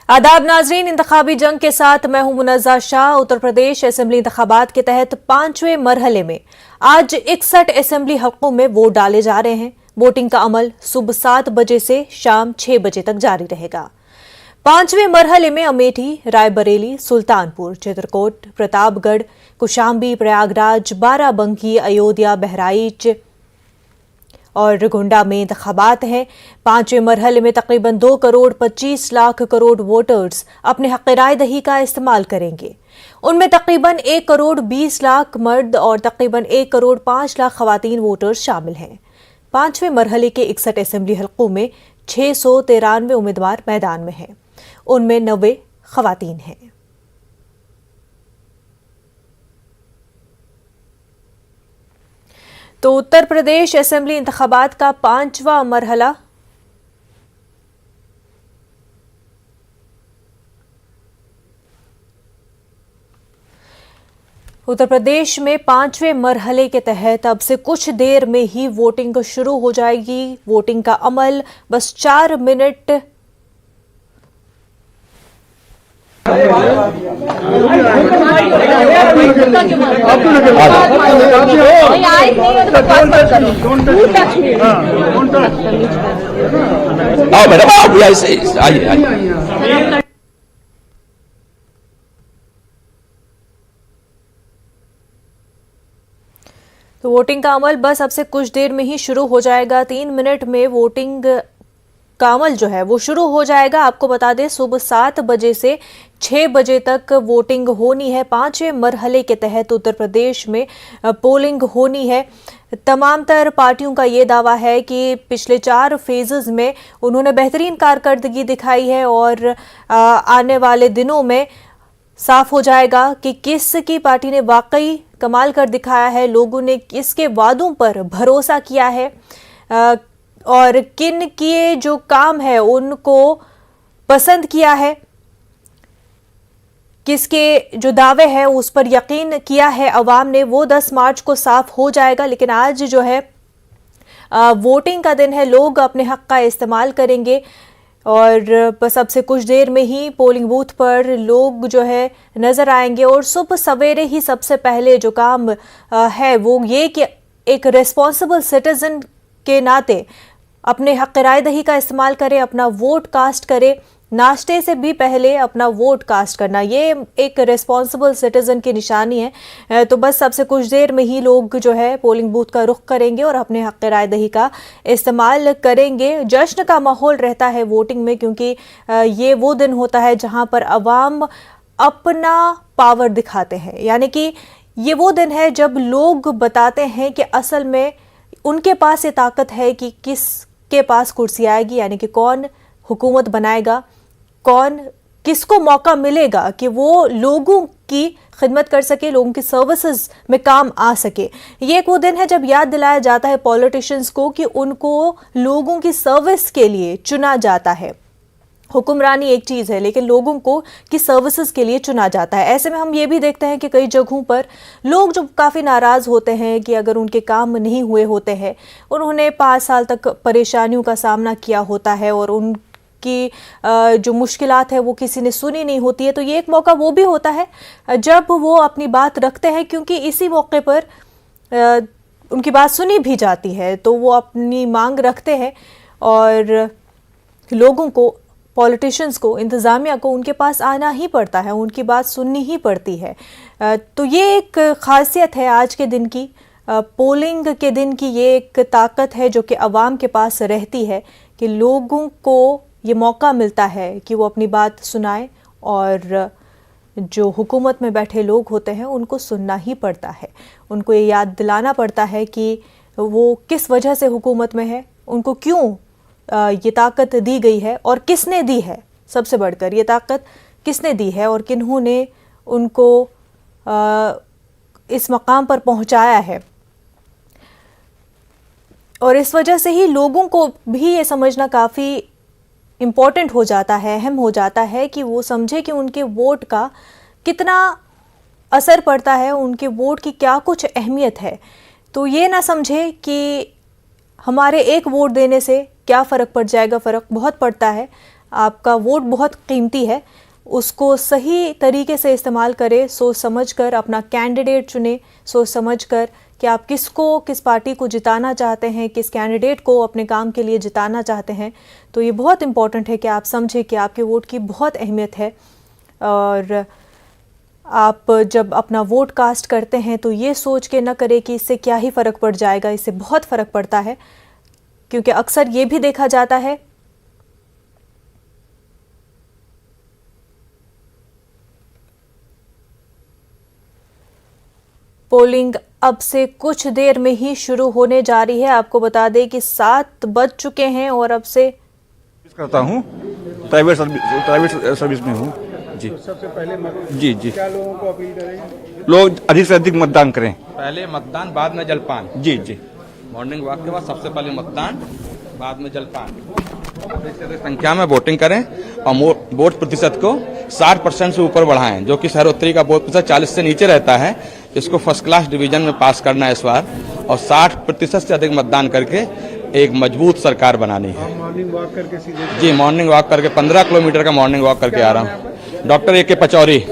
आदाब नाजरीन, इंतखाबी जंग के साथ मैं हूं मुनज़्ज़ा शाह। उत्तर प्रदेश असेंबली इंतखाबात के तहत 5वें मरहले में आज 61 असेंबली हलकों में वोट डाले जा रहे हैं। वोटिंग का अमल सुबह 7 बजे से शाम 6 बजे तक जारी रहेगा। 5वें मरहले में अमेठी, रायबरेली, सुल्तानपुर, चित्रकूट, प्रतापगढ़, कौशाम्बी, प्रयागराज, बाराबंकी, अयोध्या, बहराइच और गोंडा में इंतखाबात हैं। 5वें मरहले में तकरीबन 2 करोड़ 25 लाख करोड़ वोटर्स अपने हक़ राय दही का इस्तेमाल करेंगे। उनमें तकरीबन 1 करोड़ 20 लाख मर्द और तकरीबन 1 करोड़ 5 लाख खवातीन वोटर्स शामिल हैं। 5वें मरहले के 61 असेंबली हलकों में 693 उम्मीदवार मैदान में हैं। उनमें 90 खवातीन हैं। तो उत्तर प्रदेश असेंबली इंतखाबात का 5वां मरहला उत्तर प्रदेश में 5वें मरहले के तहत अब से कुछ देर में ही वोटिंग शुरू हो जाएगी। वोटिंग का अमल बस 4 मिनट तो वोटिंग का अमल बस अब से कुछ देर में ही शुरू हो जाएगा। 3 मिनट में वोटिंग का अमल जो है वो शुरू हो जाएगा। आपको बता दें सुबह 7 बजे से 6 बजे तक वोटिंग होनी है। 5वें मरहले के तहत उत्तर प्रदेश में पोलिंग होनी है। तमाम तर पार्टियों का ये दावा है कि पिछले 4 फेजेस में उन्होंने बेहतरीन कारकर्दगी दिखाई है और आने वाले दिनों में साफ हो जाएगा कि किस की पार्टी ने वाकई कमाल कर दिखाया है, लोगों ने किसके वादों पर भरोसा किया है और किन के जो काम है उनको पसंद किया है, किसके जो दावे हैं उस पर यकीन किया है अवाम ने, वो 10 मार्च को साफ हो जाएगा। लेकिन आज जो है वोटिंग का दिन है, लोग अपने हक का इस्तेमाल करेंगे और बस अब से कुछ देर में ही पोलिंग बूथ पर लोग जो है नजर आएंगे। और सुबह सवेरे ही सबसे पहले जो काम है वो ये कि एक रिस्पॉन्सिबल सिटीजन के नाते अपने हक़ राय दही का इस्तेमाल करें, अपना वोट कास्ट करें। नाश्ते से भी पहले अपना वोट कास्ट करना, ये एक रिस्पॉन्सिबल सिटीजन की निशानी है। तो बस सबसे कुछ देर में ही लोग जो है पोलिंग बूथ का रुख करेंगे और अपने हक़ राय दही का इस्तेमाल करेंगे। जश्न का माहौल रहता है वोटिंग में, क्योंकि ये वो दिन होता है जहां पर अवाम अपना पावर दिखाते हैं। यानी कि ये वो दिन है जब लोग बताते हैं कि असल में उनके पास ये ताकत है कि किसके पास कुर्सी आएगी, यानी कि कौन हुकूमत बनाएगा, कौन किसको मौका मिलेगा कि वो लोगों की खिदमत कर सके, लोगों की सर्विसेज में काम आ सके। ये एक वो दिन है जब याद दिलाया जाता है पॉलिटिशियंस को कि उनको लोगों की सर्विस के लिए चुना जाता है। हुक्मरानी एक चीज़ है लेकिन लोगों को की सर्विसेज के लिए चुना जाता है। ऐसे में हम ये भी देखते हैं कि कई जगहों पर लोग जो काफ़ी नाराज़ होते हैं कि अगर उनके काम नहीं हुए होते हैं, उन्होंने 5 साल तक परेशानियों का सामना किया होता है और उन की जो मुश्किलात है वो किसी ने सुनी नहीं होती है, तो ये एक मौका वो भी होता है जब वो अपनी बात रखते हैं, क्योंकि इसी मौके पर उनकी बात सुनी भी जाती है। तो वो अपनी मांग रखते हैं और लोगों को, पॉलिटिशियंस को, इंतज़ामिया को उनके पास आना ही पड़ता है, उनकी बात सुननी ही पड़ती है। तो ये एक खासियत है आज के दिन की, पोलिंग के दिन की ये एक ताकत है जो कि अवाम के पास रहती है कि लोगों को ये मौका मिलता है कि वो अपनी बात सुनाएं और जो हुकूमत में बैठे लोग होते हैं उनको सुनना ही पड़ता है। उनको ये याद दिलाना पड़ता है कि वो किस वजह से हुकूमत में है, उनको क्यों ये ताकत दी गई है और किसने दी है। सबसे बढ़कर ये ताकत किसने दी है और किन्होंने उनको इस मकाम पर पहुंचाया है। और इस वजह से ही लोगों को भी ये समझना काफ़ी इम्पॉर्टेंट हो जाता है, अहम हो जाता है कि वो समझे कि उनके वोट का कितना असर पड़ता है, उनके वोट की क्या कुछ अहमियत है। तो ये ना समझे कि हमारे एक वोट देने से क्या फ़र्क पड़ जाएगा। फ़र्क बहुत पड़ता है। आपका वोट बहुत कीमती है, उसको सही तरीके से इस्तेमाल करें, सोच समझ कर अपना कैंडिडेट चुने, सोच समझ कर कि आप किस पार्टी को जिताना चाहते हैं, किस कैंडिडेट को अपने काम के लिए जिताना चाहते हैं। तो ये बहुत इंपॉर्टेंट है कि आप समझें कि आपके वोट की बहुत अहमियत है। और आप जब अपना वोट कास्ट करते हैं तो ये सोच के न करें कि इससे क्या ही फ़र्क पड़ जाएगा, इससे बहुत फ़र्क पड़ता है। क्योंकि अक्सर ये भी देखा जाता है पोलिंग अब से कुछ देर में ही शुरू होने जा रही है। आपको बता दें कि 7 बज चुके हैं और अब से करता हूँ, प्राइवेट सर्विस में हूँ जी। तो सबसे पहले जी क्या लोगों को अपील करेंगे? लोग अधिक से अधिक मतदान करें। पहले मतदान, बाद में जलपान। जी मॉर्निंग वॉक के बाद सबसे पहले मतदान, बाद में जलपान। अधिक से अधिक संख्या में वोटिंग करें और वोट प्रतिशत को 60% से ऊपर बढ़ाएं। जो कि शहरोत्तरी का वोट प्रतिशत 40 से नीचे रहता है, इसको फर्स्ट क्लास डिवीजन में पास करना है इस बार, और 60% से अधिक मतदान करके एक मजबूत सरकार बनानी है। मॉर्निंग वॉक करके सीधे जी, मॉर्निंग वॉक करके 15 किलोमीटर का मॉर्निंग वॉक करके आ रहा हूँ। डॉक्टर ए के पचौरी।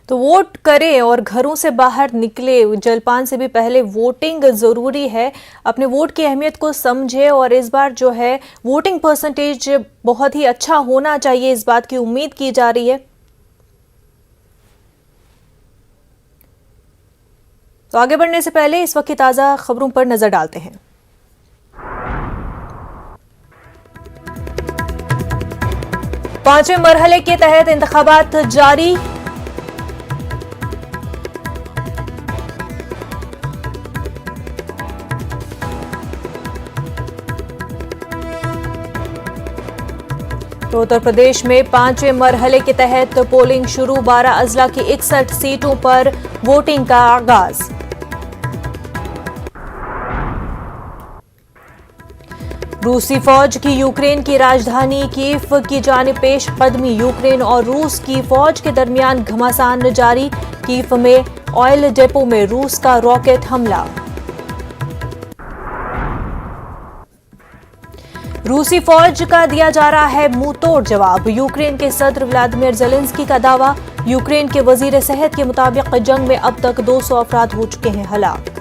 तो वोट करें और घरों से बाहर निकले, जलपान से भी पहले वोटिंग ज़रूरी है। अपने वोट की अहमियत को समझे और इस बार जो है वोटिंग परसेंटेज बहुत ही अच्छा होना चाहिए, इस बात की उम्मीद की जा रही है। तो आगे बढ़ने से पहले इस वक्त की ताज़ा खबरों पर नजर डालते हैं। पांचवें मरहले के तहत इंतखाबात जारी। तो उत्तर प्रदेश में 5वें मरहले के तहत पोलिंग शुरू। 12 अजला की 61 सीटों पर वोटिंग का आगाज। रूसी फौज की यूक्रेन की राजधानी कीव की जानिब पेश कदमी। यूक्रेन और रूस की फौज के दरमियान घमासान जारी। कीव में ऑयल डिपो में रूस का रॉकेट हमला। रूसी फौज का दिया जा रहा है मुंहतोड़ जवाब। यूक्रेन के सदर व्लादिमीर ज़ेलेंस्की का दावा। यूक्रेन के वजीर सेहत के मुताबिक जंग में अब तक 200 अफराद हो चुके हैं हलाक।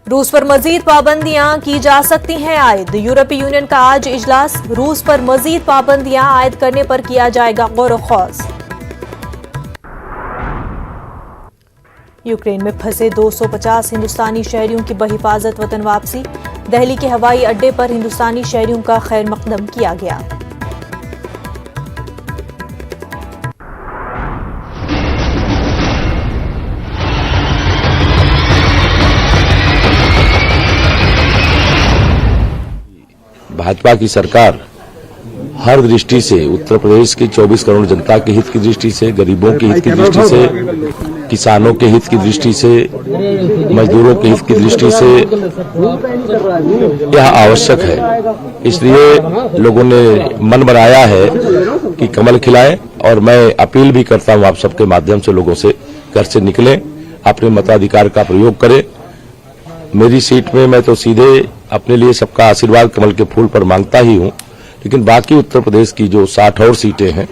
रूस पर मजीद पाबंदियां की जा सकती हैं आयद। यूरोपीय यूनियन का आज इजलास। रूस पर मजीद पाबंदियां आयद करने पर किया जाएगा गौर खौज। यूक्रेन में फंसे 250 हिंदुस्तानी शहरियों की बहिफाजत वतन वापसी। दिल्ली के हवाई अड्डे पर हिंदुस्तानी शहरियों का खैर मकदम किया गया। भाजपा की सरकार हर दृष्टि से, उत्तर प्रदेश की 24 करोड़ जनता के हित की दृष्टि से, गरीबों के हित की दृष्टि से, किसानों के हित की दृष्टि से, मजदूरों के हित की दृष्टि से यह आवश्यक है। इसलिए लोगों ने मन बनाया है कि कमल खिलाएं, और मैं अपील भी करता हूं आप सबके माध्यम से, लोगों से घर से निकलें, अपने मताधिकार का प्रयोग करें। मेरी सीट में मैं तो सीधे अपने लिए सबका आशीर्वाद कमल के फूल पर मांगता ही हूं, लेकिन बाकी उत्तर प्रदेश की जो 60 और सीटें हैं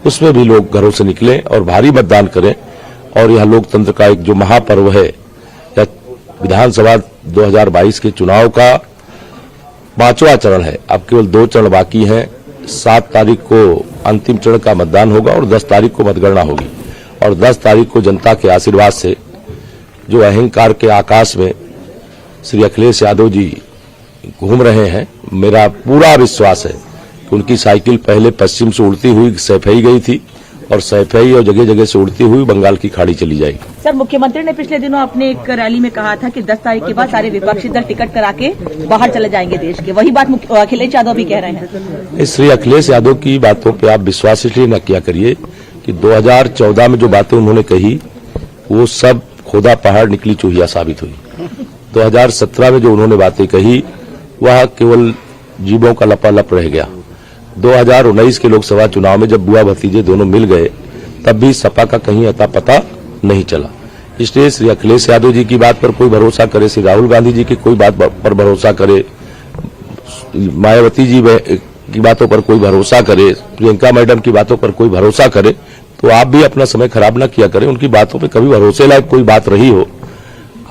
उसमें भी लोग घरों से निकलें और भारी मतदान करें। और यह लोकतंत्र का एक जो महापर्व है, या विधानसभा 2022 के चुनाव का 5वां चरण है, अब केवल 2 चरण बाकी हैं। 7 तारीख को अंतिम चरण का मतदान होगा और 10 तारीख को मतगणना होगी। और 10 तारीख को जनता के आशीर्वाद से जो अहंकार के आकाश में श्री अखिलेश यादव जी घूम रहे हैं, मेरा पूरा विश्वास है कि उनकी साइकिल पहले पश्चिम से उड़ती हुई सैफई गई थी, और सैफई और जगह जगह से उड़ती हुई बंगाल की खाड़ी चली जाएगी। सर, मुख्यमंत्री ने पिछले दिनों अपने एक रैली में कहा था कि 10 तारीख के बाद सारे विपक्षी दल टिकट करा के बाहर चले जाएंगे देश के। वही बात अखिलेश यादव भी कह रहे हैं। श्री अखिलेश यादव की बातों पे आप विश्वास इसलिए न किया करिए कि 2014 में जो बातें उन्होंने कही वो सब खोदा पहाड़ निकली चूहिया साबित हुई। 2017 में जो उन्होंने बातें कही वह केवल जीवों का लपालप रह गया। 2019 के लोकसभा चुनाव में जब बुआ भतीजे दोनों मिल गए, तब भी सपा का कहीं अता पता नहीं चला। इसलिए श्री अखिलेश यादव जी की बात पर कोई भरोसा करे, श्री राहुल गांधी जी की कोई बात पर भरोसा करे, मायावती जी की बातों पर कोई भरोसा करे, प्रियंका मैडम की बातों पर कोई भरोसा करे, तो आप भी अपना समय खराब न किया करें। उनकी बातों पे कभी भरोसे लायक कोई बात रही हो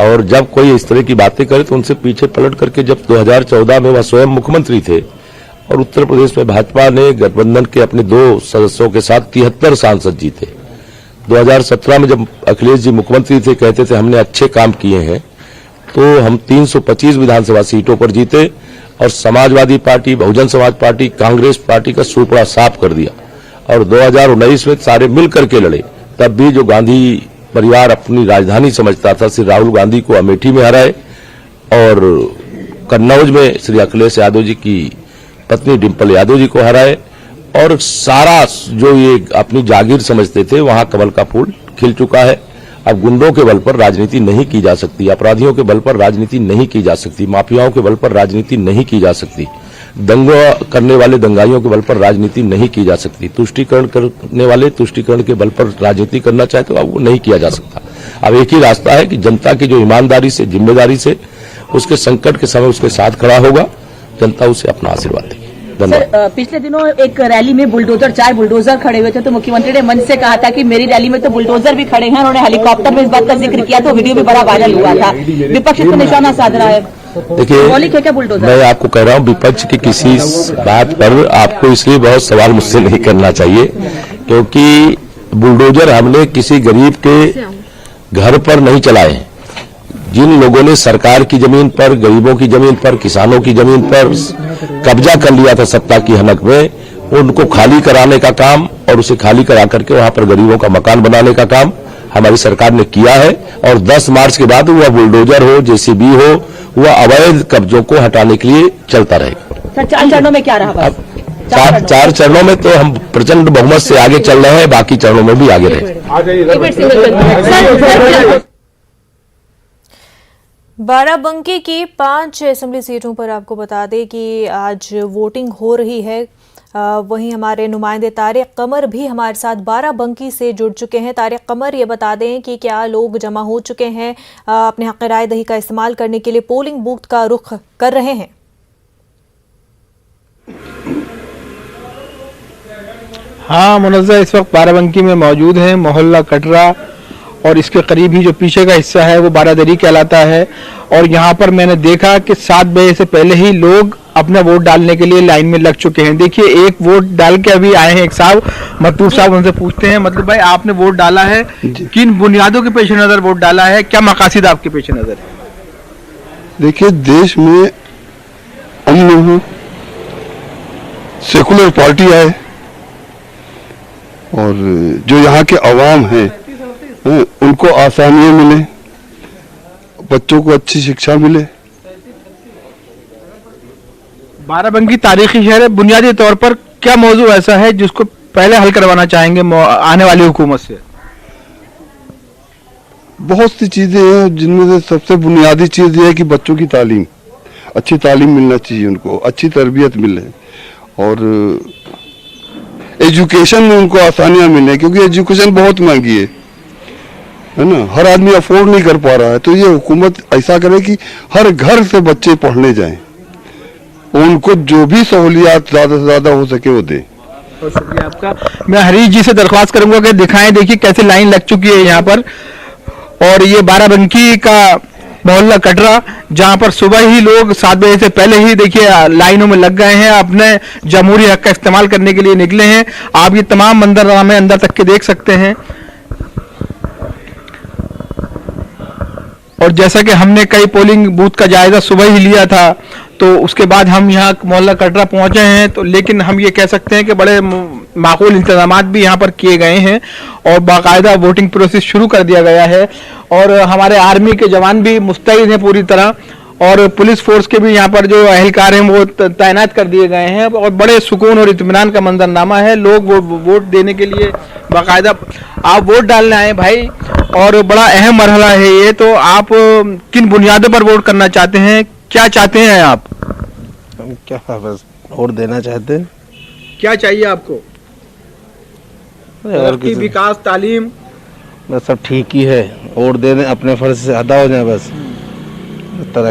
और जब कोई इस तरह की बातें करे तो उनसे पीछे पलट करके, जब 2014 में वह स्वयं मुख्यमंत्री थे और उत्तर प्रदेश में भाजपा ने गठबंधन के अपने 2 सदस्यों के साथ 73 सांसद जीते। 2017 में जब अखिलेश जी मुख्यमंत्री थे, कहते थे हमने अच्छे काम किए हैं, तो हम 325 विधानसभा सीटों पर जीते और Samajwadi party, Bahujan Samaj party, Congress party का सूपड़ा साफ कर दिया। और 2019 में सारे मिल करके लड़े, तब भी जो गांधी परिवार अपनी राजधानी समझता था, श्री राहुल गांधी को अमेठी में हराए और कन्नौज में श्री अखिलेश यादव जी की पत्नी डिंपल यादव जी को हराए और सारा जो ये अपनी जागीर समझते थे वहां कमल का फूल खिल चुका है। अब गुंडों के बल पर राजनीति नहीं की जा सकती, अपराधियों के बल पर राजनीति नहीं की जा सकती, माफियाओं के बल पर राजनीति नहीं की जा सकती, दंगा करने वाले दंगाइयों के बल पर राजनीति नहीं की जा सकती, तुष्टीकरण करने वाले तुष्टीकरण के बल पर राजनीति करना चाहे तो अब वो नहीं किया जा सकता। अब एक ही रास्ता है कि जनता की जो ईमानदारी से, जिम्मेदारी से उसके संकट के समय उसके साथ खड़ा होगा, जनता उसे अपना आशीर्वाद देगी। सर, पिछले दिनों एक रैली में बुलडोजर 4 बुलडोजर खड़े हुए थे, तो मुख्यमंत्री ने मंच से कहा था कि मेरी रैली में तो बुलडोजर भी खड़े हैं। उन्होंने हेलीकॉप्टर में इस बात का जिक्र किया, तो वीडियो भी बड़ा वायरल हुआ था। विपक्ष इस पर निशाना साध रहा है। देखिए, मैं आपको कह रहा हूं, विपक्ष की किसी बात पर आपको इसलिए बहुत सवाल मुझसे नहीं करना चाहिए, क्योंकि बुलडोजर हमने किसी गरीब के घर पर नहीं चलाए हैं। जिन लोगों ने सरकार की जमीन पर, गरीबों की जमीन पर, किसानों की जमीन पर कब्जा कर लिया था सत्ता की हनक में, उनको खाली कराने का काम और उसे खाली करा करके वहां पर गरीबों का मकान बनाने का काम हमारी सरकार ने किया है। और 10 मार्च के बाद वह बुलडोजर हो, जेसीबी हो, वह अवैध कब्जों को हटाने के लिए चलता रहेगा। सर, 4 चरणों में क्या रहा? 4 चरणों में तो हम प्रचंड बहुमत से आगे चल रहे हैं, बाकी चरणों में भी आगे रहे। बाराबंकी की 5 असेंबली सीटों पर आपको बता दें कि आज वोटिंग हो रही है। वहीं हमारे नुमाइंदे तारिक कमर भी हमारे साथ बाराबंकी से जुड़ चुके हैं। तारिक कमर, ये बता दें कि क्या लोग जमा हो चुके हैं, अपने हक़ राय दही का इस्तेमाल करने के लिए पोलिंग बूथ का रुख कर रहे हैं? हाँ मुनज़्ज़ा, इस वक्त बाराबंकी में मौजूद हैं। मोहल्ला कटरा और इसके करीब ही जो पीछे का हिस्सा है वो बारादरी कहलाता है। और यहाँ पर मैंने देखा कि 7 बजे से पहले ही लोग अपना वोट डालने के लिए लाइन में लग चुके हैं। देखिए, एक वोट डाल के अभी आए हैं एक साहब, मतलूब साहब, उनसे पूछते हैं। मतलब भाई, आपने वोट डाला है, किन बुनियादों के पेश नजर वोट डाला है, क्या मकासद आपके पेश नजर है? देखिए, देश में अमन हो, सेकुलर पार्टी आए और जो यहाँ के अवाम हैं उनको आसानियां मिले, बच्चों को अच्छी शिक्षा मिले। बाराबंकी तारीखी शहर है, बुनियादी तौर पर क्या मौजू ऐसा है जिसको पहले हल करवाना चाहेंगे आने वाली हुकूमत से? बहुत सी चीजें हैं, जिनमें से सबसे बुनियादी चीज ये है कि बच्चों की तालीम, अच्छी तालीम मिलना चाहिए, उनको अच्छी तरबियत मिले और एजुकेशन में उनको आसानियां मिले, क्योंकि एजुकेशन बहुत महंगी है ना, हर आदमी अफोर्ड नहीं कर पा रहा है। तो ये हुकूमत ऐसा करे कि हर घर से बच्चे पढ़ने जाएं, उनको जो भी सहूलियात ज्यादा से ज्यादा हो सके वो दे। बहुत शुक्रिया आपका। मैं हरीश जी से दरख्वास्त करूंगा कि दिखाएं, देखिए कैसे लाइन लग चुकी है यहाँ पर। और ये बाराबंकी का मोहल्ला कटरा, जहां पर सुबह ही लोग 7 बजे से पहले ही देखिए लाइनों में लग गए हैं, अपने जमहूरी हक का इस्तेमाल करने के लिए निकले हैं। आप ये तमाम मंजरनामे अंदर तक के देख सकते हैं। और जैसा कि हमने कई पोलिंग बूथ का जायजा सुबह ही लिया था, तो उसके बाद हम यहाँ मोहल्ला कटरा पहुंचे हैं, तो लेकिन हम ये कह सकते हैं कि बड़े माकूल इंतजामात भी यहाँ पर किए गए हैं और बाकायदा वोटिंग प्रोसेस शुरू कर दिया गया है। और हमारे आर्मी के जवान भी मुस्तैद हैं पूरी तरह, और पुलिस फोर्स के भी यहाँ पर जो अहलकार हैं वो तैनात कर दिए गए हैं। और बड़े सुकून और इत्मीनान का मंजरनामा है। लोग वोट देने के लिए बाकायदा, आप वोट डालने आए भाई, और बड़ा अहम मरहला है ये। तो आप किन बुनियादों पर वोट करना चाहते हैं, क्या चाहते हैं आप? हम क्या बस वोट देना चाहते हैं। क्या चाहिए आपको? और विकास, तालीम बस सब ठीक ही है, वोट दे दें, अपने फर्ज से अदा हो जाए बस। तरक्की